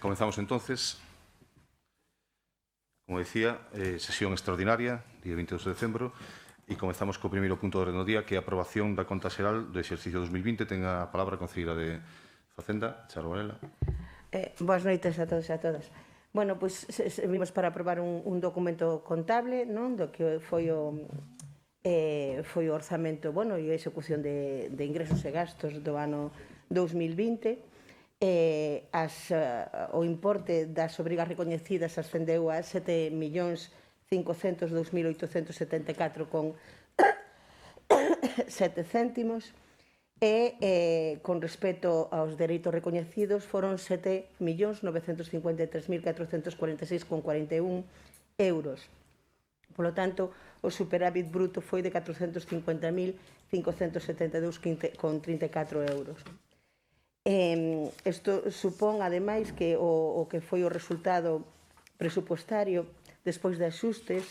Comenzamos entonces. Como decía, sesión extraordinaria, día 22 de decembro, e comenzamos co primeiro punto do orde do día, que é a aprobación da conta xeral do exercicio 2020. Ten a palabra a concelleira de Facenda, Charo Varela. Boas noites a todos e a todas. Bueno, pois vimos para aprobar un documento contable, non, do que foi o orzamento, bueno, e a execución de ingresos e gastos do ano 2020. O importe das obrigas recoñecidas ascendeu a 7.502.874,7 e con respecto aos dereitos recoñecidos foron 7.953.446,41 euros. Por lo tanto, o superávit bruto foi de 450.572,34 euros. Isto supón, ademais, que o que foi o resultado presupostario despois de axustes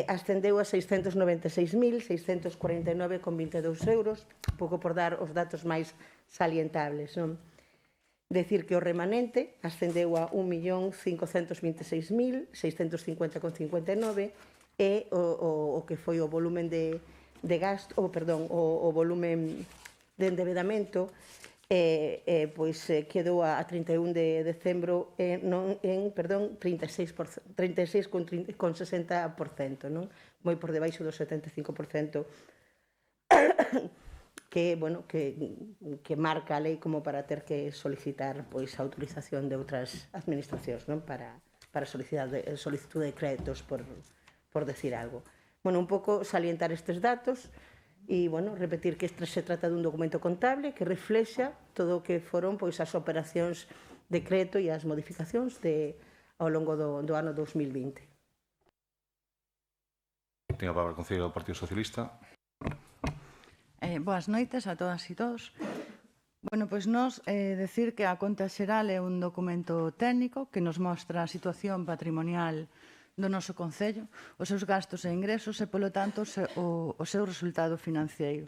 ascendeu a 696.649,22 euros, pouco por dar os datos máis salientables. Decir que o remanente ascendeu a 1.526.650,59 e o que foi o volumen de gasto, o volumen de endebedamento quedou a 31 de decembro en 36,60%, moi por debaixo do 75% que marca a lei como para ter que solicitar a autorización de outras administracións para solicitud de créditos, por decir algo. Un pouco salientar estes datos e, repetir que este se trata dun documento contable que reflexa todo o que foron as operacións de crédito e as modificacións ao longo do ano 2020. Ten a palabra a concelleira do Partido Socialista. Boas noites a todas e todos. Pois nos decir que a conta xeral é un documento técnico que nos mostra a situación patrimonial do noso Concello, os seus gastos e ingresos e, polo tanto, o seu resultado financeiro.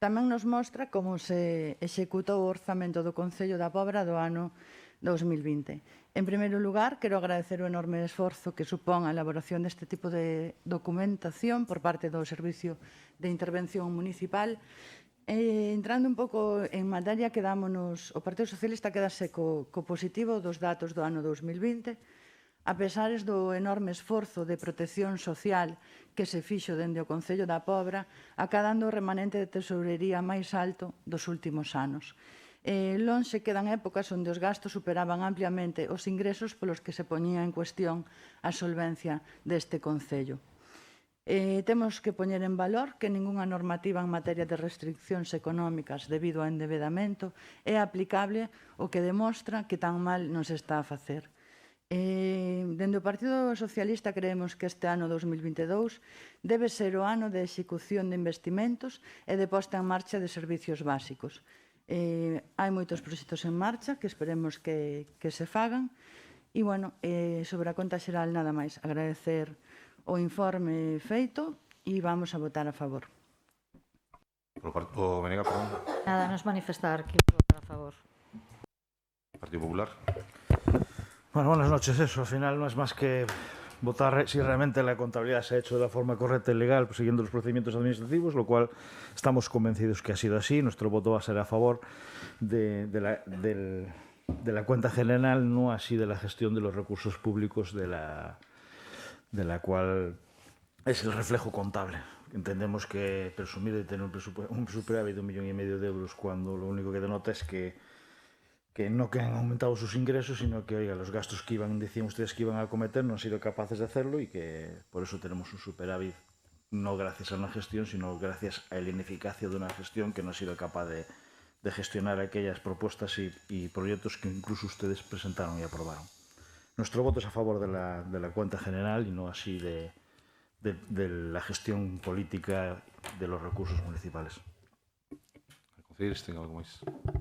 Tamén nos mostra como se executou o orzamento do Concello da Pobra do ano 2020. En primeiro lugar, quero agradecer o enorme esforzo que supón a elaboración deste tipo de documentación por parte do Servicio de Intervención Municipal. Entrando un pouco en materia, o Partido Socialista quedase co positivo dos datos do ano 2020, a pesares do enorme esforzo de protección social que se fixo dende o Concello da Pobra, acadando o remanente de tesourería máis alto dos últimos anos. Lonxe quedan épocas onde os gastos superaban ampliamente os ingresos polos que se poñía en cuestión a solvencia deste Concello. Temos que poñer en valor que ningunha normativa en materia de restriccións económicas debido ao endebedamento é aplicable, o que demostra que tan mal nos está a facer. Dende o Partido Socialista creemos que este ano 2022 debe ser o ano de execución de investimentos e de posta en marcha de servicios básicos. Hai moitos proxectos en marcha que esperemos que se fagan e, sobre a conta xeral nada máis. Agradecer o informe feito e vamos a votar a favor. O Venega, perdón. Nada, nos manifestar que votar a favor. Partido Popular. Buenas noches. Al final no es más que votar si realmente la contabilidad se ha hecho de la forma correcta y legal, siguiendo los procedimientos administrativos, lo cual estamos convencidos que ha sido así. Nuestro voto va a ser a favor de la cuenta general, no así de la gestión de los recursos públicos de la cual es el reflejo contable. Entendemos que presumir de tener un superávit de 1,5 millón de euros cuando lo único que denota es que no que han aumentado sus ingresos, sino que, los gastos que decían ustedes que iban a cometer no han sido capaces de hacerlo y que por eso tenemos un superávit, no gracias a una gestión, sino gracias a la ineficacia de una gestión que no ha sido capaz de gestionar aquellas propuestas y proyectos que incluso ustedes presentaron y aprobaron. Nuestro voto es a favor de la cuenta general y no así de la gestión política de los recursos municipales.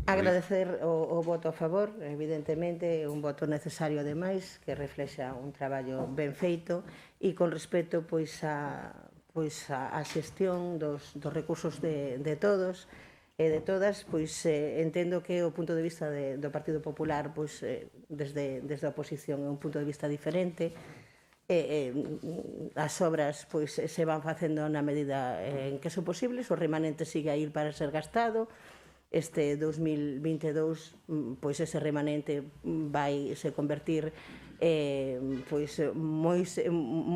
Agradecer o voto a favor, evidentemente, un voto necesario ademais, que reflexa un traballo ben feito e con respecto a xestión dos recursos de todos, e de todas, pois entendo que o punto de vista do Partido Popular, pois desde a oposición é un punto de vista diferente. As obras pois se van facendo na medida en que son posibles, o remanente sigue a ir para ser gastado. Este 2022, pois ese remanente vai se convertir pois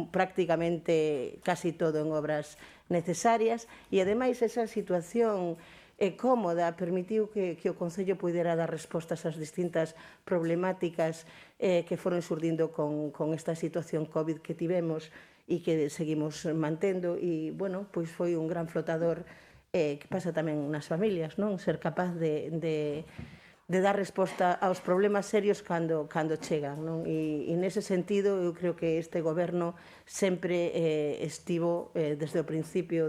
prácticamente casi todo en obras necesarias, e ademais esa situación cómoda permitiu que o Concello pudera dar respostas ás distintas problemáticas que foron surdindo con esta situación COVID que tivemos e que seguimos mantendo, e, bueno, pois foi un gran flotador que pasa tamén nas familias, non? Ser capaz de dar resposta aos problemas serios cando chegan, non? E nese sentido eu creo que este goberno sempre estivo desde o principio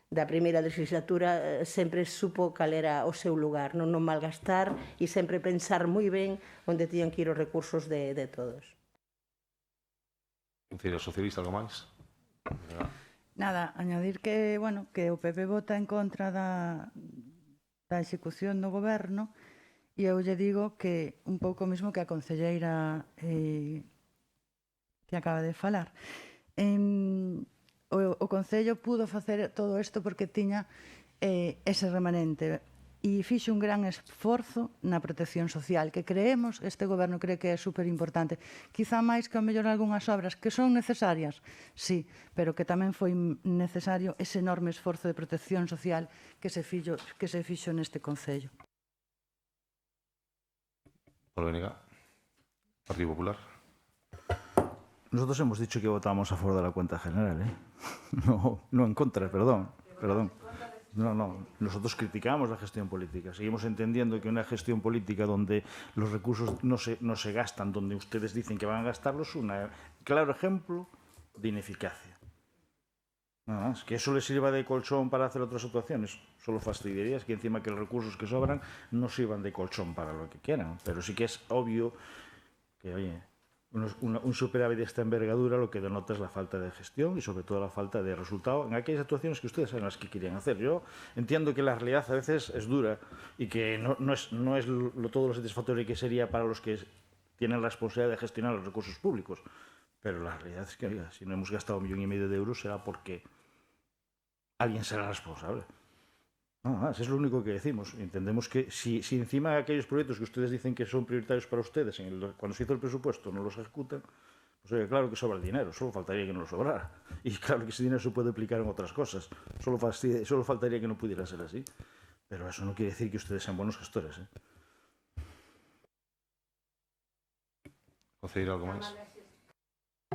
da primeira legislatura, sempre supo cal era o seu lugar, non malgastar e sempre pensar moi ben onde tiñan que ir os recursos de todos. Concelleira Socialista, algo máis? Nada, añadir que, bueno, que o PP vota en contra da execución do goberno, e eu lle digo que un pouco mesmo que a concelleira que acaba de falar. O Concello pudo facer todo isto porque tiña ese remanente e fixe un gran esforzo na protección social, que creemos, este goberno cree que é superimportante. Quizá máis que ao mellor algunhas obras que son necesarias, sí, pero que tamén foi necesario ese enorme esforzo de protección social que se fixo neste Concello. Pablo Benega, Partido Popular. Nosotros hemos dicho que votamos a favor de la cuenta general, ¿eh? No en contra, perdón. No, nosotros criticamos la gestión política. Seguimos entendiendo que una gestión política donde los recursos no se gastan donde ustedes dicen que van a gastarlos es un claro ejemplo de ineficacia. Nada más, que eso les sirva de colchón para hacer otras actuaciones, solo fastidiaría que encima que los recursos que sobran no sirvan de colchón para lo que quieran. Pero sí que es obvio que, oye, un superávit de esta envergadura lo que denota es la falta de gestión y sobre todo la falta de resultado en aquellas actuaciones que ustedes saben las que querían hacer. Yo entiendo que la realidad a veces es dura y que no es todo lo satisfactorio que sería para los que tienen la responsabilidad de gestionar los recursos públicos, pero la realidad es que, oiga, si no hemos gastado 1,5 millones de euros será porque alguien será responsable. Nada más, es lo único que decimos. Entendemos que si encima de aquellos proyectos que ustedes dicen que son prioritarios para ustedes, cuando se hizo el presupuesto no los ejecutan, pues oye, claro que sobra el dinero, solo faltaría que no lo sobrara. Y claro que ese dinero se puede aplicar en otras cosas, solo faltaría que no pudiera ser así. Pero eso no quiere decir que ustedes sean buenos gestores, ¿eh? Concelleira, algo máis?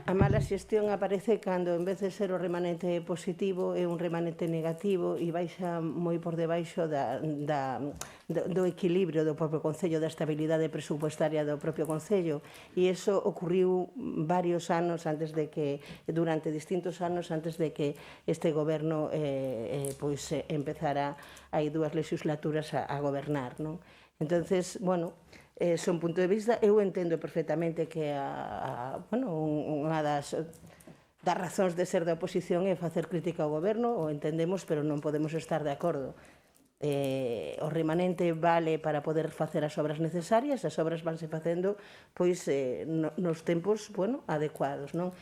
A mala xestión aparece cando, en vez de ser o remanente positivo, é un remanente negativo e baixa moi por debaixo do equilibrio do propio Concello, da estabilidade presupuestaria do propio Concello. E iso ocurriu varios anos antes de que, durante distintos anos antes de que este goberno empezara hai 2 legislaturas a gobernar, non? Entonces, bueno, son punto de vista, eu entendo perfectamente que unha das razóns de ser da oposición é facer crítica ao goberno, o entendemos, pero non podemos estar de acordo. O remanente vale para poder facer as obras necesarias, as obras vanse facendo pois nos tempos, adecuados, non?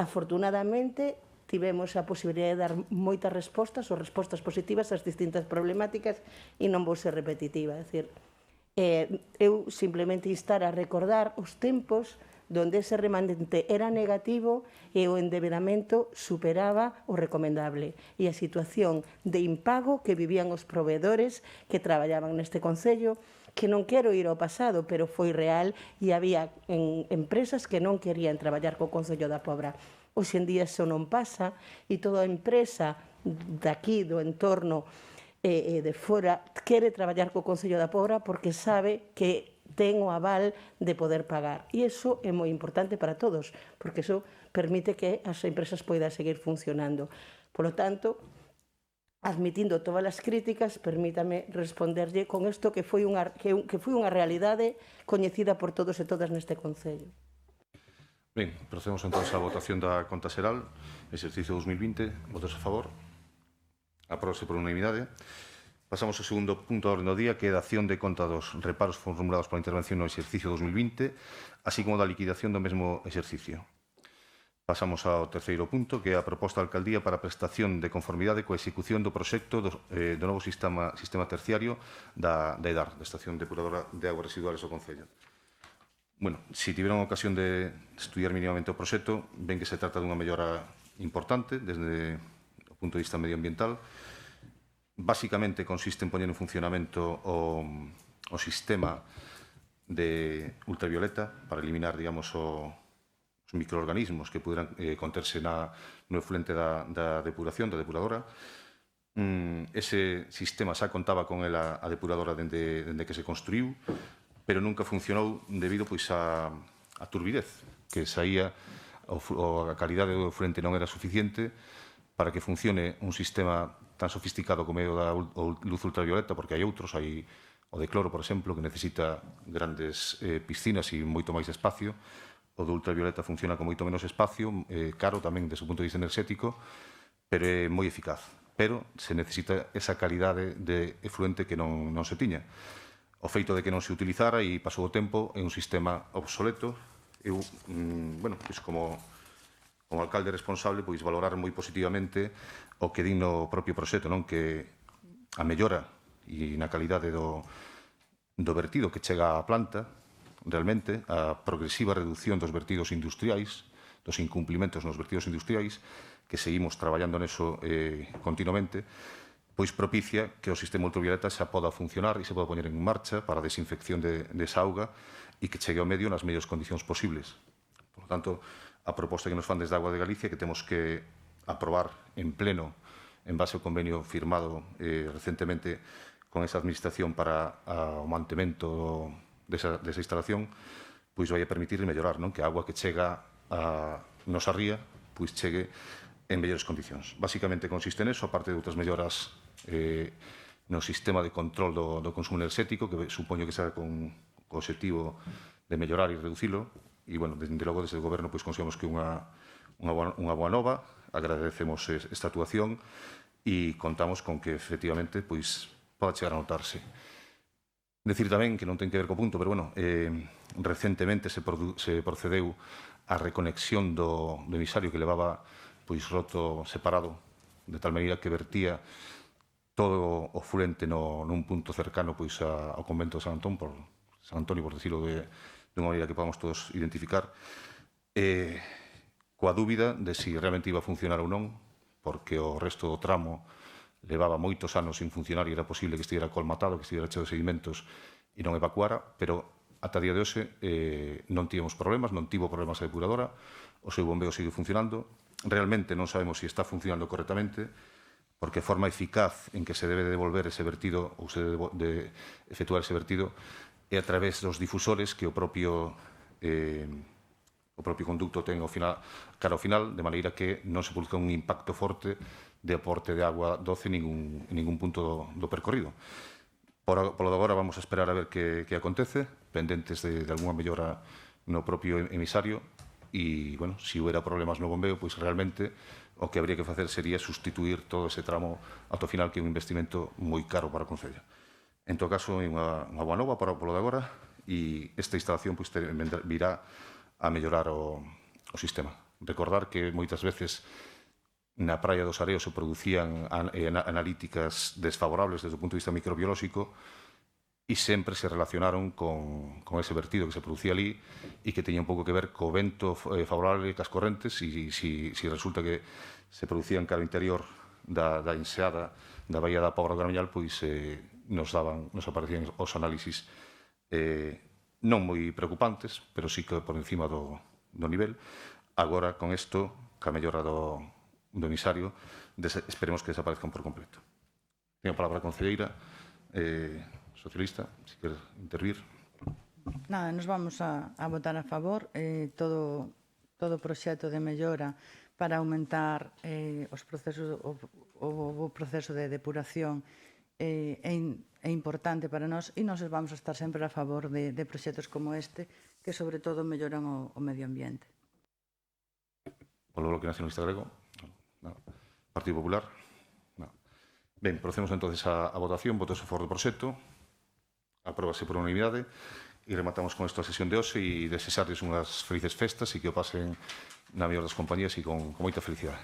Afortunadamente, tivemos a posibilidade de dar moitas respostas ou respostas positivas ás distintas problemáticas e non vou ser repetitiva, é dicir, eu simplemente instar a recordar os tempos donde ese remanente era negativo e o endebedamento superaba o recomendable e a situación de impago que vivían os proveedores que traballaban neste Concello, que non quero ir ao pasado, pero foi real e había empresas que non querían traballar co Concello da Pobra. Hoxe en día iso non pasa e toda empresa daqui do entorno de fora quere traballar co Concello da Pobra porque sabe que ten o aval de poder pagar. E iso é moi importante para todos, porque iso permite que as empresas poidan seguir funcionando. Por lo tanto, admitindo todas as críticas, permítame responderlle con isto que foi unha realidade coñecida por todos e todas neste Concello. Ben, procedemos entón á votación da conta xeral, exercicio 2020, votos a favor. Apróbase por unanimidade. Pasamos ao segundo punto da orde do día, que é a dación de conta dos reparos formulados pola intervención no exercicio 2020, así como da liquidación do mesmo exercicio. Pasamos ao terceiro punto, que é a proposta da Alcaldía para a prestación de conformidade coa execución do proxecto do novo sistema terciario da EDAR, da Estación Depuradora de Aguas Residuales do Concello. Bueno, se tiveron ocasión de estudiar mínimamente o proxecto, ven que se trata dunha mellora importante desde o punto de vista medioambiental. Básicamente consiste en poñer en funcionamento o sistema de ultravioleta para eliminar, digamos, os microorganismos que poderán conterse no efluente da depuración, da depuradora. Ese sistema xa contaba con ela a depuradora dende que se construiu, pero nunca funcionou debido pois a turbidez que saía, a calidade do efluente non era suficiente para que funcione un sistema tan sofisticado como é o da luz ultravioleta, porque hai outros, hai o de cloro, por exemplo, que necesita grandes piscinas e moito máis espacio. O do ultravioleta funciona con moito menos espacio, caro tamén desde o punto de vista enerxético, pero é moi eficaz. Pero se necesita esa calidade de efluente que non se tiña. O feito de que non se utilizara e pasou o tempo é un sistema obsoleto. Eu, pois como alcalde responsable, pois valorar moi positivamente o que din no propio proxecto, non, que a mellora e na calidade do vertido que chega á planta, realmente, a progresiva reducción dos vertidos industriais, dos incumplimentos nos vertidos industriais, que seguimos traballando neso continuamente, pois propicia que o sistema ultravioleta xa poda funcionar e se poda poñer en marcha para a desinfección desa auga e que chegue ao medio nas mellores condicións posibles. Por lo tanto, a proposta que nos fan desde Agua de Galicia, que temos que aprobar en pleno, en base ao convenio firmado recentemente con esa administración para o mantemento desa instalación, pois vai a permitir mellorar, non? Que a agua que chega a nosa ría pois chegue en mellores condicións. Básicamente consiste neso, aparte de outras melloras no sistema de control do consumo enerxético, que supoño que será con o objetivo de mellorar e reducilo. E, bueno, desde logo, desde o Goberno, pois consideramos que unha boa nova. Agradecemos esta actuación e contamos con que, efectivamente, pois poda chegar a notarse. Decir tamén, que non ten que ver co punto, pero, bueno, recentemente se procedeu a reconexión do emisario que levaba pois roto, separado, de tal maneira que vertía todo o fluente nun punto cercano pois ao convento de San Antonio, por decirlo dunha maneira que podamos todos identificar, coa dúbida de se realmente iba a funcionar ou non, porque o resto do tramo levaba moitos anos sin funcionar e era posible que estivera colmatado, que estivera cheo de sedimentos e non evacuara, pero ata día de hoxe non tivemos problemas, non tivo problemas a depuradora, o seu bombeo sigue funcionando. Realmente non sabemos se está funcionando correctamente, porque a forma eficaz en que se debe devolver ese vertido ou se debe efectuar ese vertido é a través dos difusores que o propio conducto ten cara ao final, de maneira que non se produza un impacto forte de aporte de agua doce en ningún punto do percorrido. Polo de agora vamos a esperar a ver que acontece, pendentes de algunha mellora no propio emisario, e, bueno, se houbera problemas no bombeo, pois realmente o que habría que facer sería sustituir todo ese tramo ata o final, que é un investimento moi caro para o Concello. En todo caso, é unha boa nova para polo de agora, e esta instalación pois virá a mellorar o sistema. Recordar que moitas veces na Praia dos Areos se producían analíticas desfavorables desde o punto de vista microbiolóxico e sempre se relacionaron con ese vertido que se producía ali e que teña un pouco que ver co vento favorable cas correntes, e se resulta que se producían cara ao interior da enseada da Baía da Pobra do Gramiñal, pois nos aparecían os análisis non moi preocupantes, pero sí que por encima do nivel. Agora, con isto, ca mellora do emisario, esperemos que desaparezcan por completo. Tenho a palabra a concelleira socialista, se quer intervir. Nada, nos vamos a votar a favor. Todo o proxecto de mellora para aumentar o proceso de depuración é importante para nós, e nós vamos a estar sempre a favor de proxectos como este, que sobre todo melloran o medio ambiente. Polo Bloque Nacionalista Grego? No. Partido Popular? No. Ben, procedemos entonces a votación. Votos a favor do proxecto. Apróbase por unanimidade. E rematamos con esta sesión de hoxe e desexarles unhas felices festas e que o pasen na mellor das compañías e con moita felicidade.